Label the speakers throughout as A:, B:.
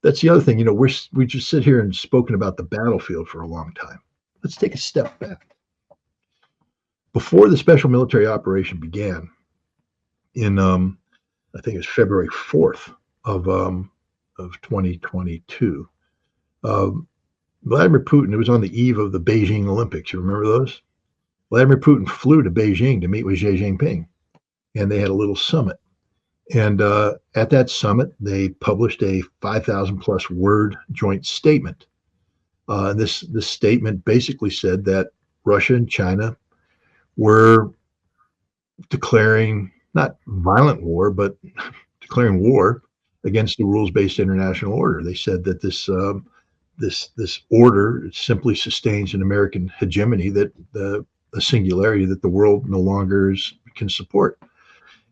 A: that's the other thing. We just sit here and spoken about the battlefield for a long time. Let's take a step back. Before the special military operation began in, I think it was February 4th of 2022, Vladimir Putin, it was on the eve of the Beijing Olympics. You remember those? Vladimir Putin flew to Beijing to meet with Xi Jinping, and they had a little summit. And at that summit, they published a 5,000 plus word joint statement. This statement basically said that Russia and China were declaring not violent war, but declaring war against the rules-based international order. They said that this order simply sustains an American hegemony, that a singularity that the world no longer can support.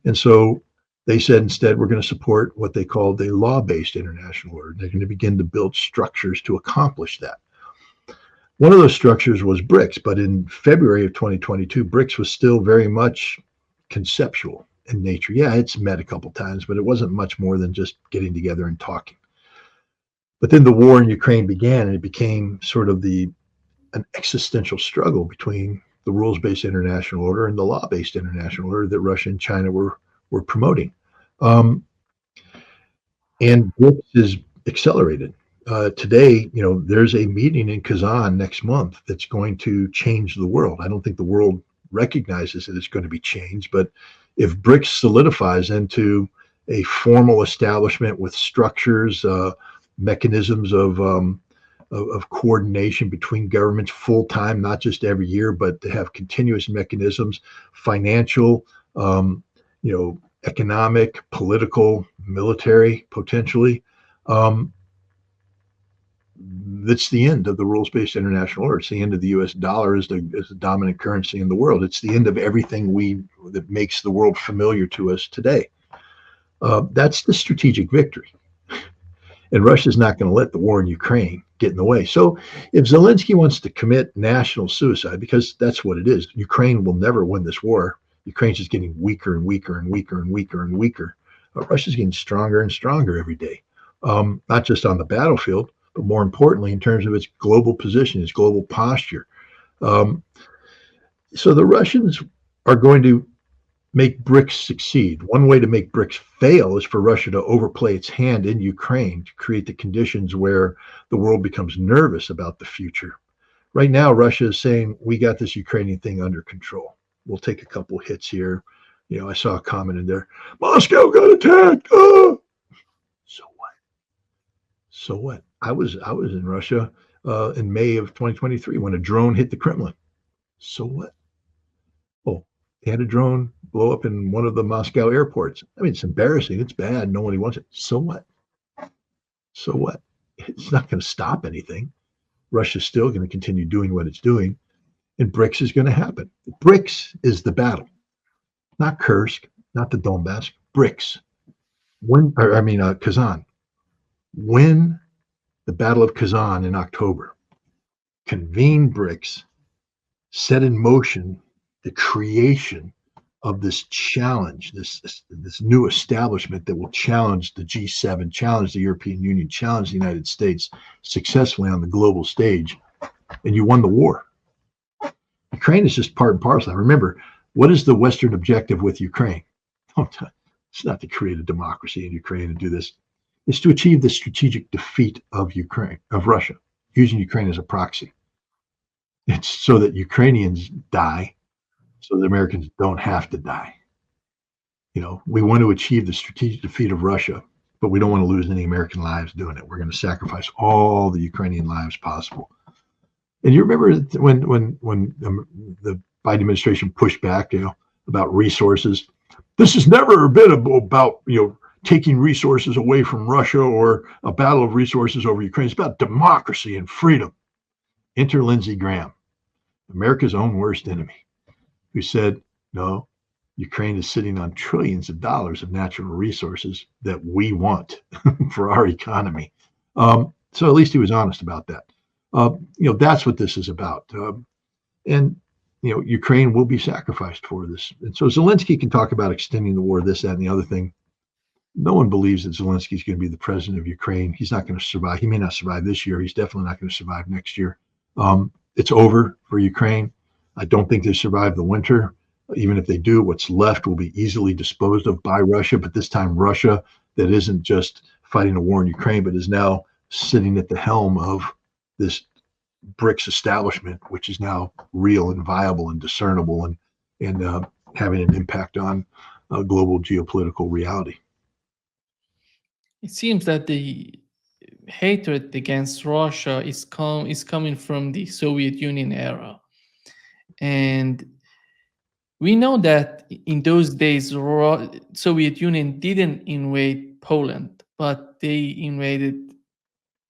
A: And so they said instead, we're going to support what they called a law-based international order. They're going to begin to build structures to accomplish that. One of those structures was BRICS, but in February of 2022, BRICS was still very much conceptual in nature. Yeah, it's met a couple times, but it wasn't much more than just getting together and talking. But then the war in Ukraine began, and it became sort of an existential struggle between the rules-based international order and the law-based international order that Russia and China were promoting. And BRICS is accelerated. Today, there's a meeting in Kazan next month that's going to change the world. I don't think the world recognizes that it's going to be changed, but if BRICS solidifies into a formal establishment with structures, mechanisms of coordination between governments full-time, not just every year, but to have continuous mechanisms, financial, economic, political, military, potentially. That's the end of the rules-based international order. It's the end of the U.S. dollar as the dominant currency in the world. It's the end of everything that makes the world familiar to us today. That's the strategic victory. And Russia's not going to let the war in Ukraine get in the way. So if Zelensky wants to commit national suicide, because that's what it is, Ukraine will never win this war. Ukraine's just getting weaker and weaker and weaker and weaker and weaker. Russia's getting stronger and stronger every day, not just on the battlefield, but more importantly, in terms of its global position, its global posture. So the Russians are going to make BRICS succeed. One way to make BRICS fail is for Russia to overplay its hand in Ukraine to create the conditions where the world becomes nervous about the future. Right now, Russia is saying, we got this Ukrainian thing under control. We'll take a couple hits here. I saw a comment in there, Moscow got attacked. Oh! So what? So what? I was in Russia in May of 2023 when a drone hit the Kremlin. So what? Oh, they had a drone blow up in one of the Moscow airports. I mean, it's embarrassing. It's bad. Nobody wants it. So what? So what? It's not going to stop anything. Russia's still going to continue doing what it's doing, and BRICS is going to happen. BRICS is the battle, not Kursk, not the Donbass. BRICS. Kazan. Win the Battle of Kazan in October. Convene BRICS. Set in motion the creation of this challenge, this new establishment that will challenge the G7, challenge the European Union, challenge the United States successfully on the global stage, and you won the war. Ukraine is just part and parcel. Remember, what is the Western objective with Ukraine? It's not to create a democracy in Ukraine and do this. It's to achieve the strategic defeat of Russia, using Ukraine as a proxy. It's so that Ukrainians die, so the Americans don't have to die. We want to achieve the strategic defeat of Russia, but we don't want to lose any American lives doing it. We're going to sacrifice all the Ukrainian lives possible. And you remember when the Biden administration pushed back, about resources. This has never been about, taking resources away from Russia or a battle of resources over Ukraine. It's about democracy and freedom. Enter Lindsey Graham, America's own worst enemy, who said, no, Ukraine is sitting on trillions of dollars of natural resources that we want for our economy. So at least he was honest about that. That's what this is about. And Ukraine will be sacrificed for this. And so Zelensky can talk about extending the war, this, that, and the other thing. No one believes that Zelensky's going to be the president of Ukraine. He's not going to survive. He may not survive this year. He's definitely not going to survive next year. It's over for Ukraine. I don't think they survive the winter. Even if they do, what's left will be easily disposed of by Russia. But this time, Russia, that isn't just fighting a war in Ukraine, but is now sitting at the helm of this BRICS establishment, which is now real and viable and discernible and having an impact on global geopolitical reality.
B: It seems that the hatred against Russia is coming from the Soviet Union era. And we know that in those days, Soviet Union didn't invade Poland, but they invaded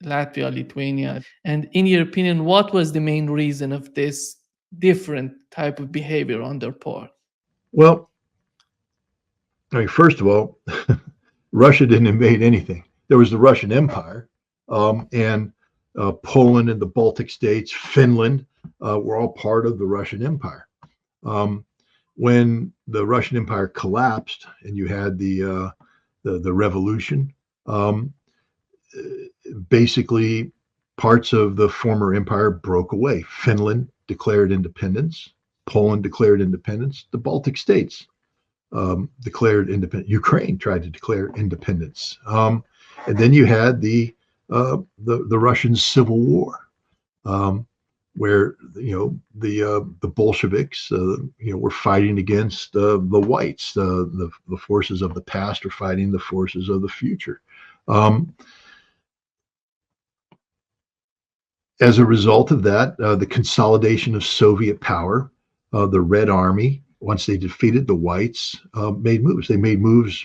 B: Latvia, Lithuania. And in your opinion, what was the main reason of this different type of behavior on their part?
A: Well, I mean, first of all, Russia didn't invade anything. There was the Russian Empire, and Poland and the Baltic states, Finland, were all part of the Russian Empire. When the Russian Empire collapsed and you had the revolution, basically parts of the former empire broke away. Finland declared independence, Poland declared independence, the Baltic states declared independence. Ukraine tried to declare independence, and then you had the Russian Civil War, where the Bolsheviks were fighting against the whites. The forces of the past are fighting the forces of the future. As a result of that, the consolidation of Soviet power, the Red Army, once they defeated the whites, made moves. They made moves,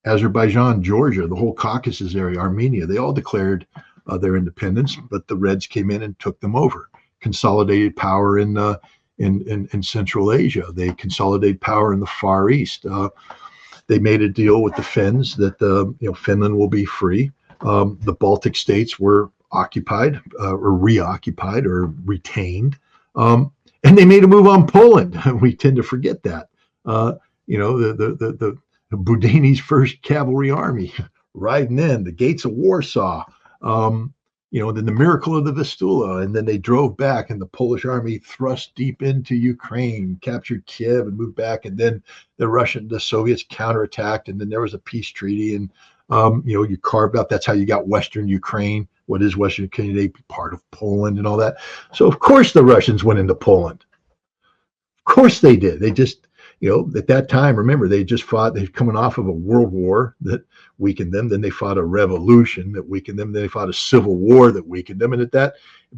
A: Azerbaijan, Georgia, the whole Caucasus area, Armenia, they all declared their independence, but the Reds came in and took them over. Consolidated power in Central Asia. They consolidated power in the Far East. They made a deal with the Finns that Finland will be free. The Baltic states were occupied or reoccupied or retained. And they made a move on Poland. We tend to forget that. The Boudinny's First Cavalry Army riding in, the gates of Warsaw, then the miracle of the Vistula, and then they drove back, and the Polish army thrust deep into Ukraine, captured Kiev, and moved back, and then the Soviets counterattacked, and then there was a peace treaty, and you carved out. That's how you got Western Ukraine. What is Western Ukraine today? Part of Poland and all that. So of course the Russians went into Poland. Of course they did. They just, at that time, remember, they just fought. They're coming off of a world war that weakened them. Then they fought a revolution that weakened them. Then they fought a civil war that weakened them. And by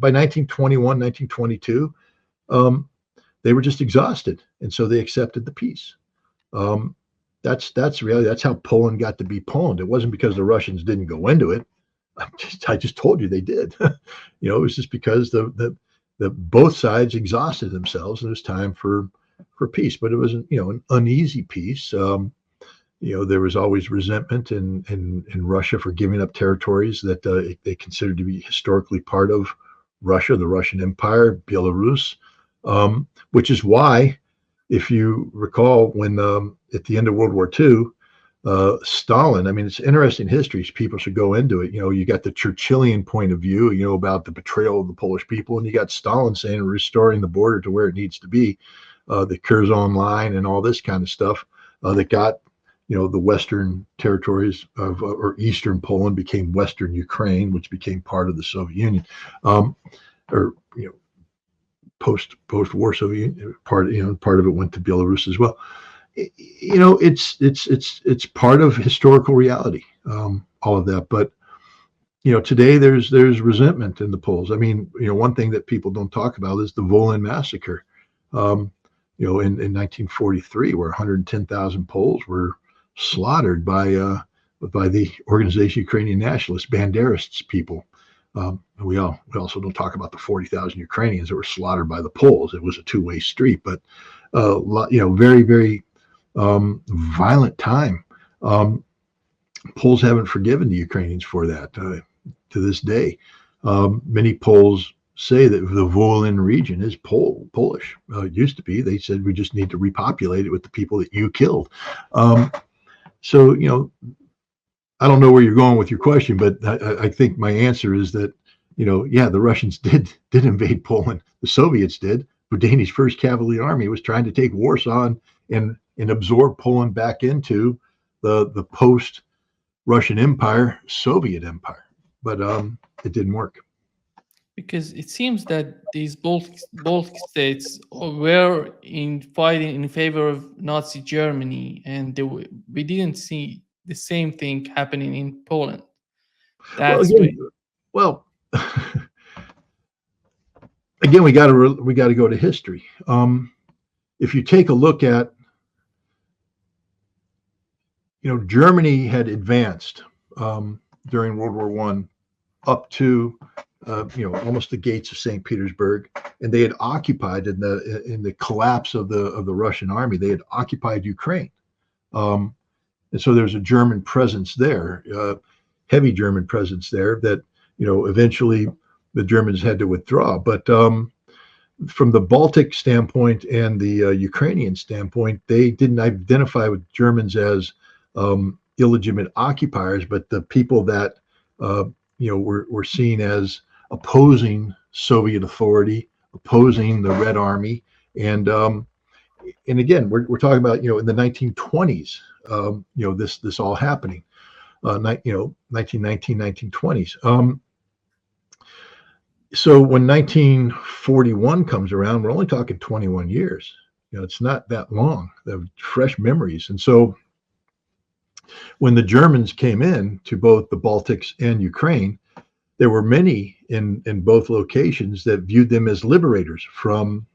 A: 1921, 1922, they were just exhausted. And so they accepted the peace. That's reality. That's how Poland got to be Poland. It wasn't because the Russians didn't go into it. I just told you they did. It was just because the both sides exhausted themselves, and it was time for peace. But it was an uneasy peace. There was always resentment in Russia for giving up territories that they considered to be historically part of Russia, the Russian Empire, Belarus, which is why, if you recall, when at the end of World War II, Stalin, it's interesting history. People should go into it. You got the Churchillian point of view, about the betrayal of the Polish people, and you got Stalin saying restoring the border to where it needs to be, the Curzon line and all this kind of stuff that got, the Western territories or Eastern Poland became Western Ukraine, which became part of the Soviet Union, post-war Soviet Union. Part of it went to Belarus as well. It's part of historical reality, all of that. But today there's resentment in the Poles. One thing that people don't talk about is the Volhynia massacre. In 1943, where 110,000 Poles were slaughtered by the organization Ukrainian Nationalists, Banderists people. We also don't talk about the 40,000 Ukrainians that were slaughtered by the Poles. It was a two-way street, but very, very violent time. Poles haven't forgiven the Ukrainians for that to this day. Many Poles say that the Volhynia region is Polish. It used to be. They said we just need to repopulate it with the people that you killed. So I don't know where you're going with your question, but I think my answer is that, yeah, the Russians did invade Poland. The Soviets did. Houdini's First Cavalry Army was trying to take Warsaw and absorb Poland back into the post-Russian Empire, Soviet Empire. But it didn't work.
B: Because it seems that these Baltic states were in fighting in favor of Nazi Germany, and we didn't see the same thing happening in Poland.
A: Well,
B: That's
A: again, well, again, we got to go to history. If you take a look at, Germany had advanced during World War I up to almost the gates of St. Petersburg, and they had occupied in the collapse of the Russian army. They had occupied Ukraine, and so there's a German presence there, heavy German presence there. That eventually the Germans had to withdraw. But from the Baltic standpoint and the Ukrainian standpoint, they didn't identify with Germans as illegitimate occupiers, but the people that were seen as opposing Soviet authority, opposing the Red Army, and again, we're talking about in the 1920s, this all happening, 1919, 1920s. So when 1941 comes around, we're only talking 21 years. It's not that long. They have fresh memories, and so when the Germans came in to both the Baltics and Ukraine, there were many in both locations that viewed them as liberators from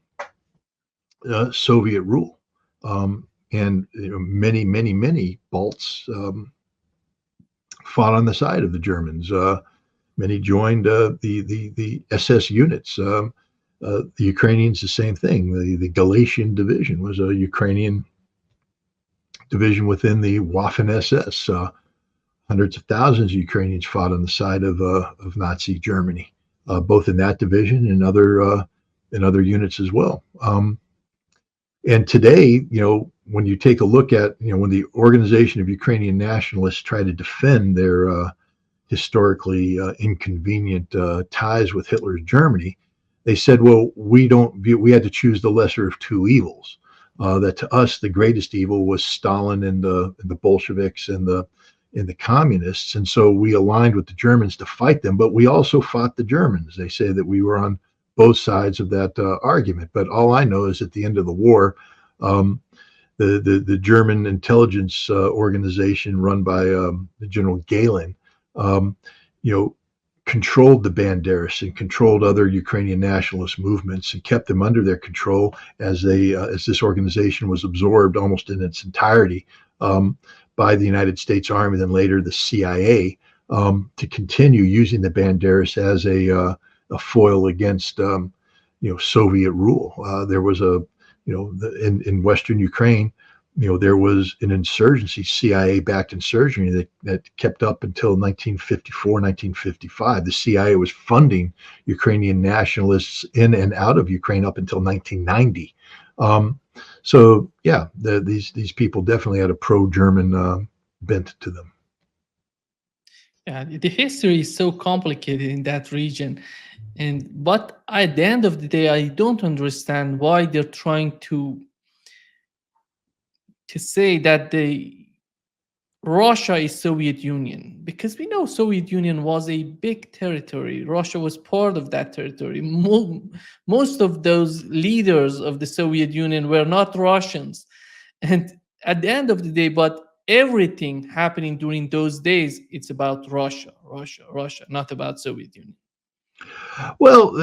A: Soviet rule. And many Balts fought on the side of the Germans. Many joined the SS units. The Ukrainians, the same thing. The Galician division was a Ukrainian division within the Waffen SS. Hundreds of thousands of Ukrainians fought on the side of Nazi Germany, both in that division and other units as well. And today, when you take a look at, when the Organization of Ukrainian Nationalists try to defend their historically inconvenient ties with Hitler's Germany, they said, well, we had to choose the lesser of two evils. That to us, the greatest evil was Stalin and the Bolsheviks and the communists. And so we aligned with the Germans to fight them, but we also fought the Germans. They say that we were on both sides of that argument. But all I know is at the end of the war, the German intelligence organization run by General Galen, controlled the Banderas and controlled other Ukrainian nationalist movements and kept them under their control as this organization was absorbed almost in its entirety by the United States Army, then later the CIA, to continue using the Banderas as a foil against Soviet rule. There was in Western Ukraine, there was an insurgency, CIA-backed insurgency that kept up until 1954, 1955. The CIA was funding Ukrainian nationalists in and out of Ukraine up until 1990. So yeah, these people definitely had a pro-German bent to them.
B: Yeah, the history is so complicated in that region, but at the end of the day, I don't understand why they're trying to say that Russia is Soviet Union, because we know Soviet Union was a big territory. Russia was part of that territory. Most of those leaders of the Soviet Union were not Russians. And at the end of the day, but everything happening during those days, it's about Russia, not about Soviet Union.
A: Well,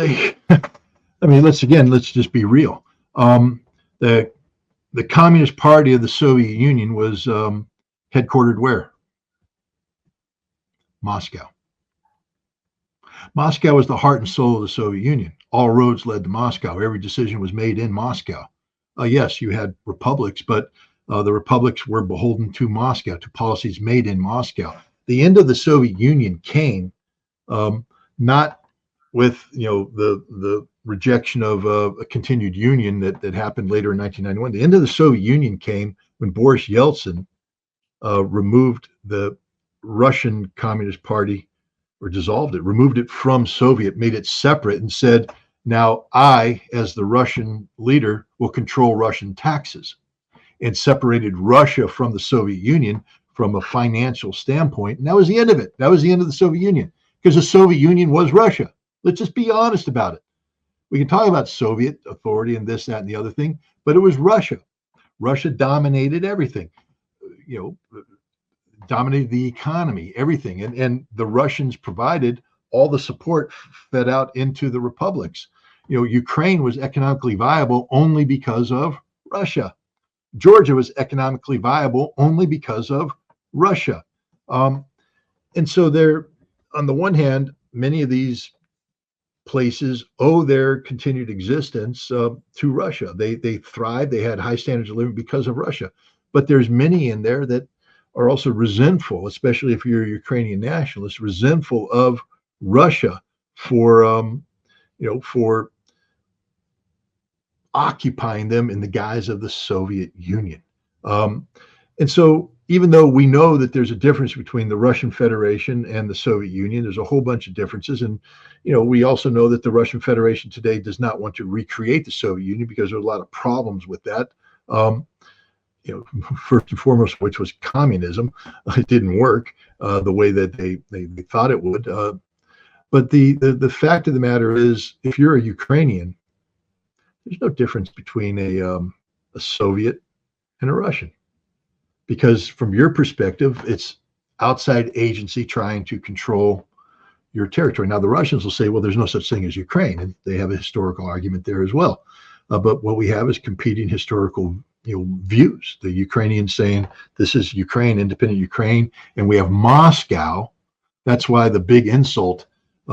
A: let's just be real. The Communist Party of the Soviet Union was headquartered where? Moscow. Moscow was the heart and soul of the Soviet Union. All roads led to Moscow. Every decision was made in Moscow. Yes, you had republics, but the republics were beholden to Moscow, to policies made in Moscow. The end of the Soviet Union came not with the rejection of a continued union that happened later in 1991. The end of the Soviet Union came when Boris Yeltsin removed the Russian Communist Party, or dissolved it, removed it from Soviet, made it separate, and said, now I, as the Russian leader, will control Russian taxes, and separated Russia from the Soviet Union from a financial standpoint. And that was the end of it. That was the end of the Soviet Union, because the Soviet Union was Russia. Let's just be honest about it. We can talk about Soviet authority and this, that, and the other thing, but it was Russia. Russia dominated everything, dominated the economy, everything. And the Russians provided all the support fed out into the republics. Ukraine was economically viable only because of Russia. Georgia was economically viable only because of Russia. And so there, on the one hand, many of these places owe their continued existence to Russia. They thrived. They had high standards of living because of Russia. But there's many in there that are also resentful, especially if you're a Ukrainian nationalist, resentful of Russia for occupying them in the guise of the Soviet Union. And so even though we know that there's a difference between the Russian Federation and the Soviet Union, there's a whole bunch of differences. And, we also know that the Russian Federation today does not want to recreate the Soviet Union because there are a lot of problems with that. First and foremost, which was communism. It didn't work the way that they thought it would. But the fact of the matter is, if you're a Ukrainian, there's no difference between a Soviet and a Russian, because from your perspective, it's outside agency trying to control your territory. Now, the Russians will say, well, there's no such thing as Ukraine, and they have a historical argument there as well. But what we have is competing historical views. The Ukrainians saying this is Ukraine, independent Ukraine, and we have Moscow. That's why the big insult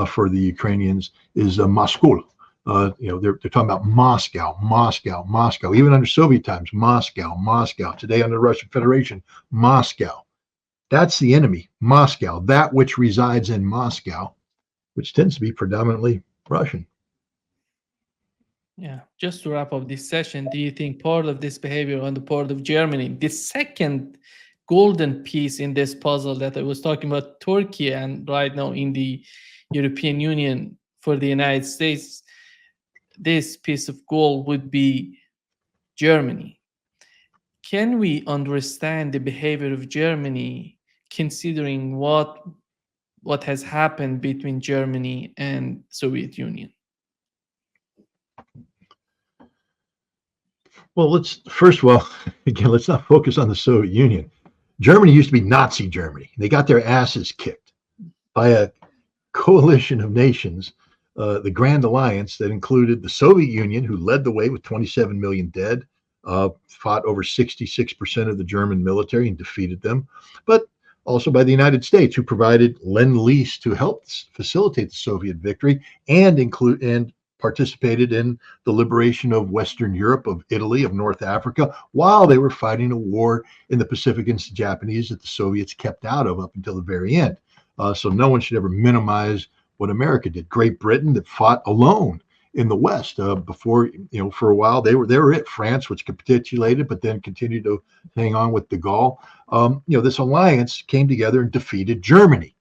A: for the Ukrainians is Moscow. They're talking about Moscow. Even under Soviet times, Moscow. Today under the Russian Federation, Moscow. That's the enemy, Moscow, that which resides in Moscow, which tends to be predominantly Russian.
B: Yeah, just to wrap up this session, do you think part of this behavior on the part of Germany, the second golden piece in this puzzle that I was talking about, Turkey, and right now in the European Union for the United States, this piece of gold would be Germany. Can we understand the behavior of Germany considering what has happened between Germany and Soviet Union?
A: Well, let's not focus on the Soviet Union. Germany used to be Nazi Germany. They got their asses kicked by a coalition of nations, the Grand Alliance, that included the Soviet Union, who led the way with 27 million dead, fought over 66% of the German military and defeated them, but also by the United States, who provided Lend-Lease to help facilitate the Soviet victory and participated in the liberation of Western Europe, of Italy, of North Africa, while they were fighting a war in the Pacific against the Japanese that the Soviets kept out of up until the very end. So no one should ever minimize what America did. Great Britain, that fought alone in the West before, for a while they were it. France, which capitulated, but then continued to hang on with de Gaulle. This alliance came together and defeated Germany.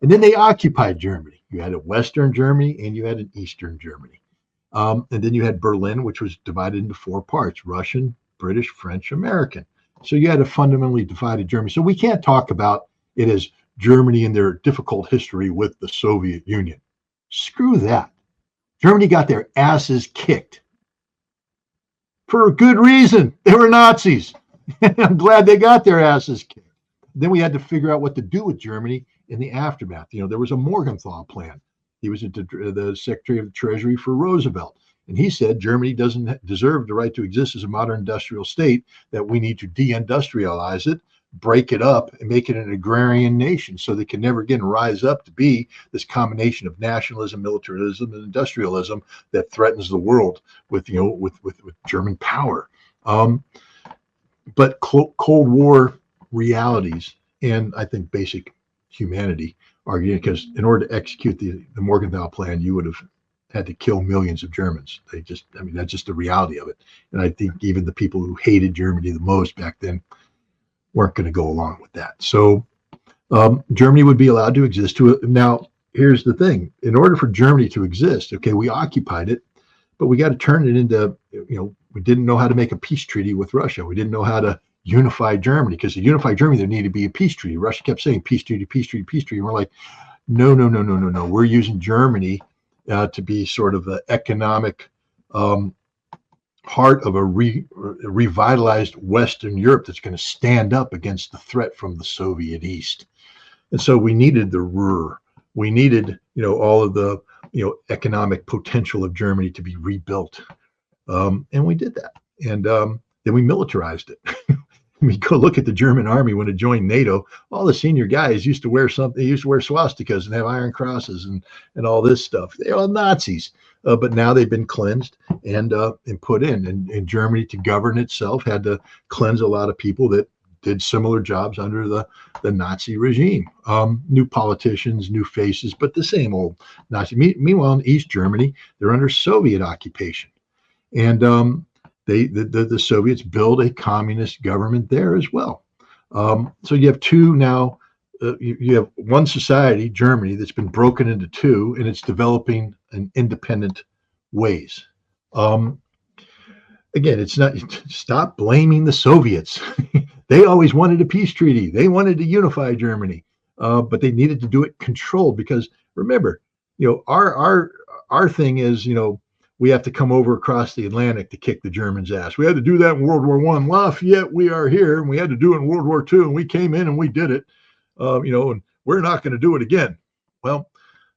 A: And then they occupied Germany. You had a Western Germany and you had an Eastern Germany. And then you had Berlin, which was divided into four parts: Russian, British, French, American. So you had a fundamentally divided Germany. So we can't talk about it as Germany and their difficult history with the Soviet Union. Screw that. Germany got their asses kicked for a good reason. They were Nazis. I'm glad they got their asses kicked. Then we had to figure out what to do with Germany in the aftermath. There was a Morgenthau plan. He was the Secretary of the Treasury for Roosevelt. And he said Germany doesn't deserve the right to exist as a modern industrial state, that we need to deindustrialize it, break it up, and make it an agrarian nation so they can never again rise up to be this combination of nationalism, militarism, and industrialism that threatens the world with German power. But Cold War realities and I think basic humanity are, because in order to execute the Morgenthau plan, you would have had to kill millions of Germans. That's just the reality of it. And I think even the people who hated Germany the most back then weren't going to go along with that. So Germany would be allowed to exist. Now, here's the thing: in order for Germany to exist, okay, we occupied it, but we got to turn it into, we didn't know how to make a peace treaty with Russia. We didn't know how to unify Germany, because to unify Germany, there needed to be a peace treaty. Russia kept saying peace treaty, peace treaty, peace treaty. And we're like, no, no, no, no, no, no. We're using Germany to be sort of the economic heart of a revitalized Western Europe that's going to stand up against the threat from the Soviet East. And so we needed the Ruhr. We needed, all of the, economic potential of Germany to be rebuilt. And we did that. And then we militarized it. I mean, go look at the German army when it joined NATO. All the senior guys used to wear something. They used to wear swastikas and have iron crosses and all this stuff. They're all Nazis. But now they've been cleansed and put in. And Germany, to govern itself, had to cleanse a lot of people that did similar jobs under the Nazi regime. New politicians, new faces, but the same old Nazi. Meanwhile, in East Germany, they're under Soviet occupation. And the Soviets build a communist government there as well. So you have two now. You have one society, Germany, that's been broken into two, and it's developing in independent ways. Again, it's not. Stop blaming the Soviets. They always wanted a peace treaty. They wanted to unify Germany, but they needed to do it controlled, because remember, our thing is, we have to come over across the Atlantic to kick the Germans' ass. We had to do that in World War I. Lafayette, we are here, and we had to do it in World War II, and we came in and we did it, and we're not going to do it again. Well,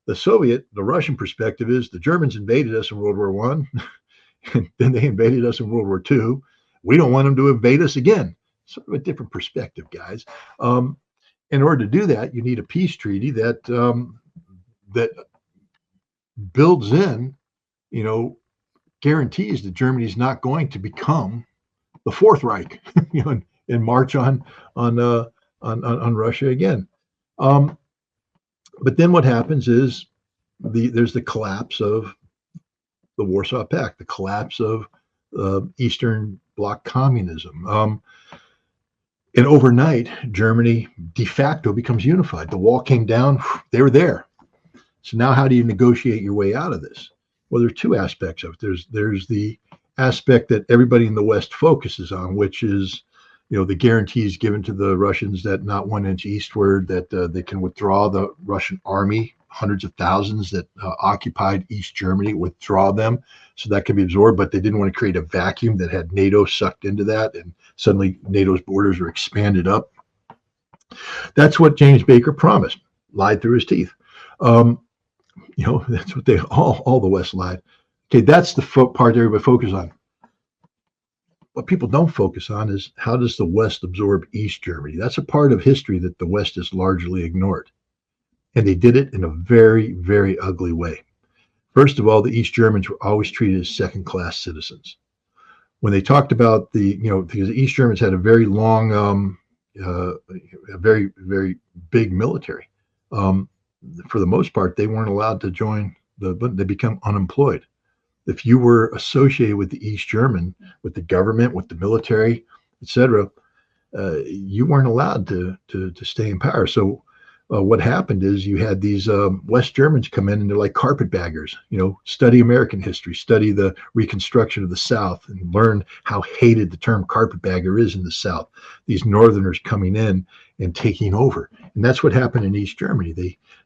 A: the Russian perspective is the Germans invaded us in World War I, and then they invaded us in World War II. We don't want them to invade us again. Sort of a different perspective, guys. In order to do that, you need a peace treaty that builds in, guarantees that Germany is not going to become the Fourth Reich, and march on Russia again. But then what happens is there's the collapse of the Warsaw Pact, the collapse of Eastern Bloc communism. And overnight, Germany de facto becomes unified. The wall came down, they were there. So now how do you negotiate your way out of this? Well, there are two aspects of it. There's the aspect that everybody in the West focuses on, which is, the guarantees given to the Russians that not 1 inch eastward, that they can withdraw the Russian army, hundreds of thousands that occupied East Germany, withdraw them so that can be absorbed. But they didn't want to create a vacuum that had NATO sucked into that, and suddenly NATO's borders are expanded up. That's what James Baker promised, lied through his teeth. That's what they all the West lied. Okay, that's the part that everybody focuses on. What people don't focus on is, how does the West absorb East Germany? That's a part of history that the West has largely ignored. And they did it in a very, very ugly way. First of all, the East Germans were always treated as second-class citizens. When they talked about because the East Germans had a very long, a very, very big military. For the most part, they weren't allowed to join they become unemployed. If you were associated with the East German, with the government, with the military, etc., you weren't allowed to stay in power. So what happened is you had these West Germans come in, and they're like carpetbaggers, study American history, study the Reconstruction of the South, and learn how hated the term carpetbagger is in the South. These Northerners coming in and taking over. And that's what happened in East Germany.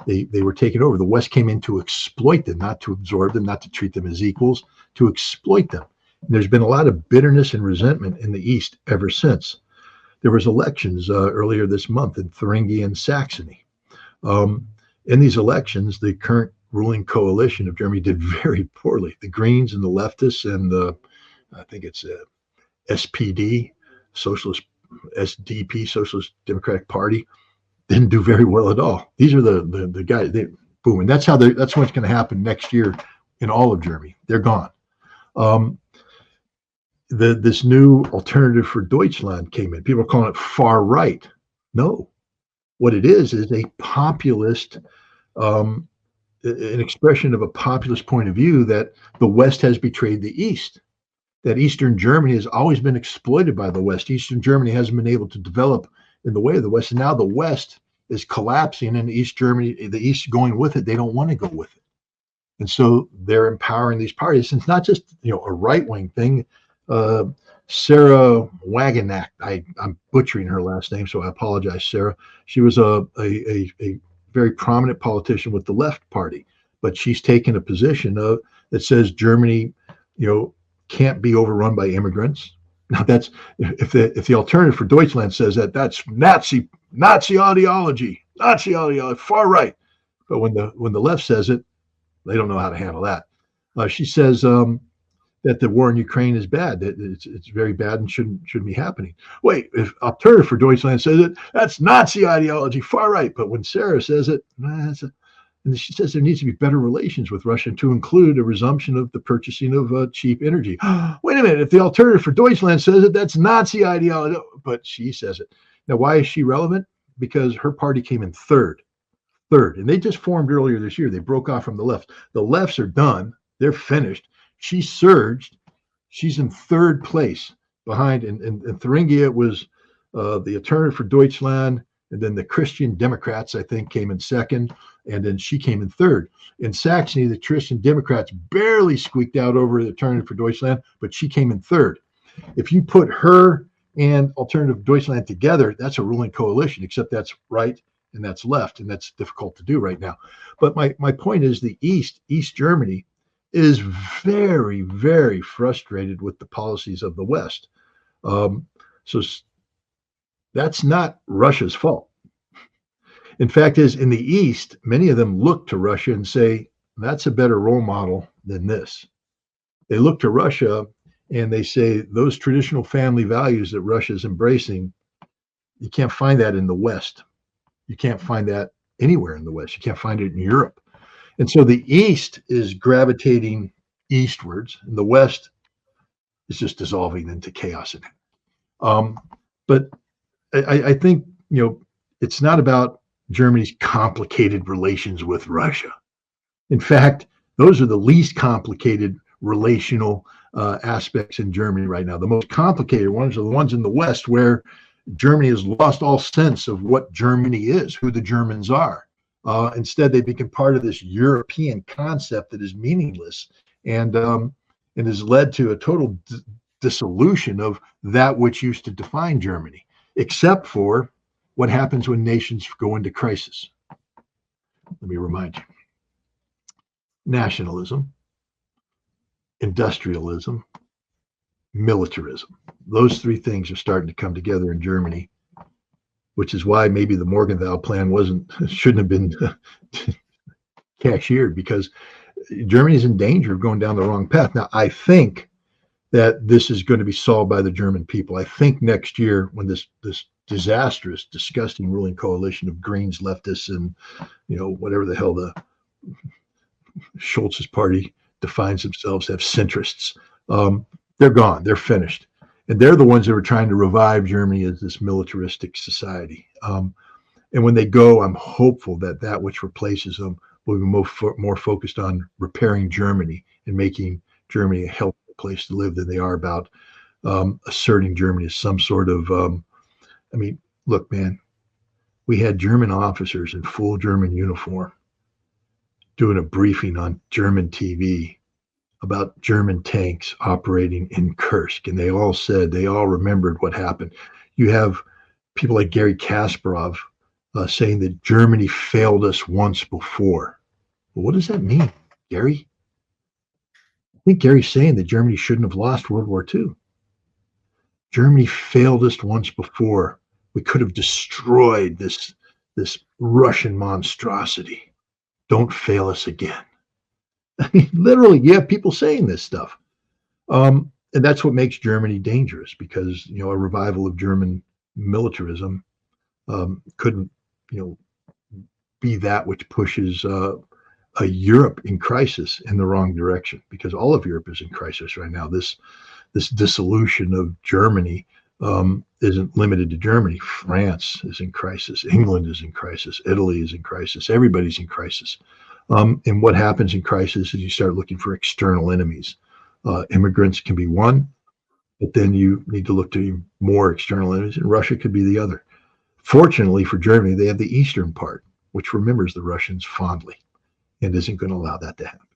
A: They were taken over. The West came in to exploit them, not to absorb them, not to treat them as equals, to exploit them. And there's been a lot of bitterness and resentment in the East ever since. There was elections earlier this month in Thuringia and Saxony. In these elections, the current ruling coalition of Germany did very poorly. The Greens and the leftists and I think it's SPD, Socialist SDP, Socialist Democratic Party, didn't do very well at all. These are the guys. Boom, and that's what's going to happen next year in all of Germany. They're gone. This new alternative for Deutschland came in. People are calling it far right. No. What it is a populist, an expression of a populist point of view that the West has betrayed the East, that Eastern Germany has always been exploited by the West. Eastern Germany hasn't been able to develop in the way of the West. And now the West is collapsing, and East Germany, the East going with it, they don't want to go with it. And so they're empowering these parties. It's not just, a right-wing thing. Sarah Wagenknecht, I'm butchering her last name, so I apologize, Sarah. She was a very prominent politician with the left party, but she's taken a position that says Germany, can't be overrun by immigrants. Now that's if the alternative for Deutschland says that, that's Nazi ideology, far right. But when the left says it, they don't know how to handle that. She says that the war in Ukraine is bad, that it's very bad and shouldn't be happening. Wait, if alternative for Deutschland says it, that's Nazi ideology, far right. But when Sarah says it, and she says there needs to be better relations with Russia to include a resumption of the purchasing of cheap energy. Wait a minute, if the alternative for Deutschland says it, that's Nazi ideology. But she says it. Now, why is she relevant? Because her party came in third, and they just formed earlier this year. They broke off from the left. The lefts are done. They're finished. She surged. She's in third place behind, and Thuringia was the alternative for Deutschland, and then the Christian Democrats, I think, came in second, and then she came in third. In Saxony, the Christian Democrats barely squeaked out over the alternative for Deutschland, but she came in third. If you put her and alternative Deutschland together, that's a ruling coalition, except that's right and that's left, and that's difficult to do right now. But my point is the East Germany, is very, very frustrated with the policies of the West. So that's not Russia's fault. In fact, is in the East, many of them look to Russia and say, that's a better role model than this. They look to Russia and they say, those traditional family values that Russia is embracing, you can't find that in the West. You can't find that anywhere in the West. You can't find it in Europe. And so the East is gravitating eastwards, and the West is just dissolving into chaos. But I think, it's not about Germany's complicated relations with Russia. In fact, those are the least complicated relational aspects in Germany right now. The most complicated ones are the ones in the West, where Germany has lost all sense of what Germany is, who the Germans are. Instead, they become part of this European concept that is meaningless and has led to a total dissolution of that which used to define Germany, except for what happens when nations go into crisis. Let me remind you. Nationalism, industrialism, militarism. Those three things are starting to come together in Germany, which is why maybe the Morgenthau plan shouldn't have been cashiered, because Germany is in danger of going down the wrong path. Now, I think that this is going to be solved by the German people. I think next year, when this disastrous, disgusting ruling coalition of Greens, leftists, and whatever the hell the Scholz's party defines themselves as, centrists, they're gone. They're finished. And they're the ones that were trying to revive Germany as this militaristic society. And when they go, I'm hopeful that which replaces them will be more focused on repairing Germany and making Germany a healthy place to live than they are about asserting Germany as some sort of, look, man, we had German officers in full German uniform doing a briefing on German TV about German tanks operating in Kursk, and they all remembered what happened. You have people like Gary Kasparov saying that Germany failed us once before. Well, what does that mean, Gary? I think Gary's saying that Germany shouldn't have lost World War II. Germany failed us once before. We could have destroyed this Russian monstrosity. Don't fail us again. I mean, literally, you have people saying this stuff. And that's what makes Germany dangerous, because, a revival of German militarism couldn't, be that which pushes a Europe in crisis in the wrong direction, because all of Europe is in crisis right now. This dissolution of Germany isn't limited to Germany. France is in crisis. England is in crisis. Italy is in crisis. Everybody's in crisis. And what happens in crisis is you start looking for external enemies. Immigrants can be one, but then you need to look to more external enemies, and Russia could be the other. Fortunately for Germany, they have the eastern part, which remembers the Russians fondly and isn't going to allow that to happen.